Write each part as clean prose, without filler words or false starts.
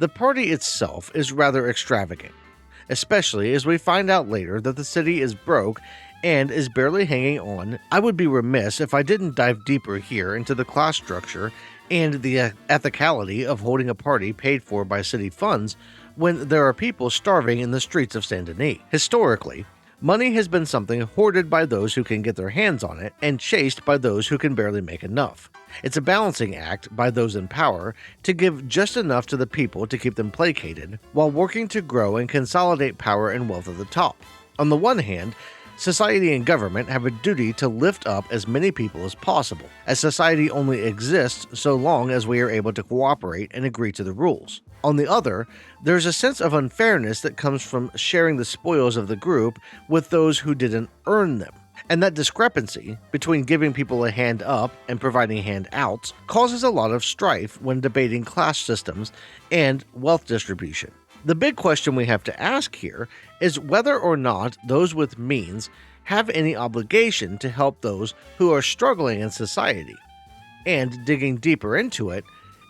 The party itself is rather extravagant, especially as we find out later that the city is broke and is barely hanging on. I would be remiss if I didn't dive deeper here into the class structure and the ethicality of holding a party paid for by city funds when there are people starving in the streets of Saint Denis. Historically, money has been something hoarded by those who can get their hands on it and chased by those who can barely make enough. It's a balancing act by those in power to give just enough to the people to keep them placated, while working to grow and consolidate power and wealth at the top. On the one hand, society and government have a duty to lift up as many people as possible, as society only exists so long as we are able to cooperate and agree to the rules. On the other, there's a sense of unfairness that comes from sharing the spoils of the group with those who didn't earn them. And that discrepancy between giving people a hand up and providing handouts causes a lot of strife when debating class systems and wealth distribution. The big question we have to ask here is whether or not those with means have any obligation to help those who are struggling in society. And digging deeper into it,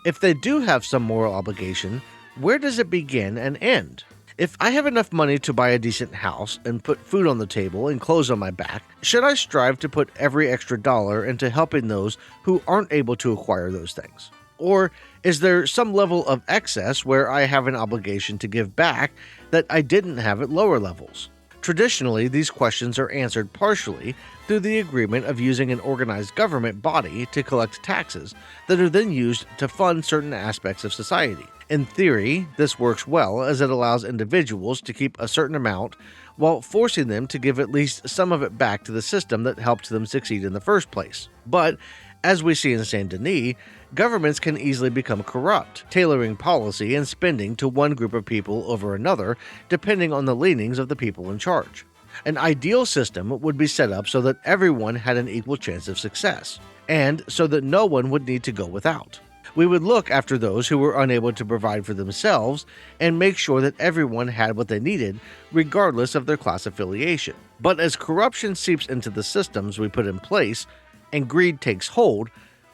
if they do have some moral obligation, where does it begin and end? If I have enough money to buy a decent house and put food on the table and clothes on my back, should I strive to put every extra dollar into helping those who aren't able to acquire those things? Or is there some level of excess where I have an obligation to give back that I didn't have at lower levels? Traditionally, these questions are answered partially through the agreement of using an organized government body to collect taxes that are then used to fund certain aspects of society. In theory, this works well as it allows individuals to keep a certain amount while forcing them to give at least some of it back to the system that helped them succeed in the first place. But, as we see in Saint Denis, governments can easily become corrupt, tailoring policy and spending to one group of people over another, depending on the leanings of the people in charge. An ideal system would be set up so that everyone had an equal chance of success, and so that no one would need to go without. We would look after those who were unable to provide for themselves and make sure that everyone had what they needed, regardless of their class affiliation. But as corruption seeps into the systems we put in place and greed takes hold,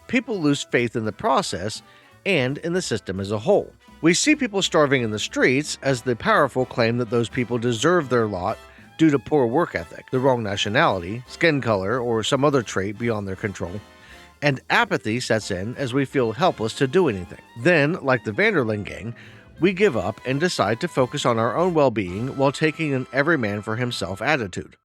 people lose faith in the process and in the system as a whole. We see people starving in the streets as the powerful claim that those people deserve their lot due to poor work ethic, the wrong nationality, skin color, or some other trait beyond their control. And apathy sets in as we feel helpless to do anything. Then, like the Vanderlyn gang, we give up and decide to focus on our own well-being while taking an every man for himself attitude.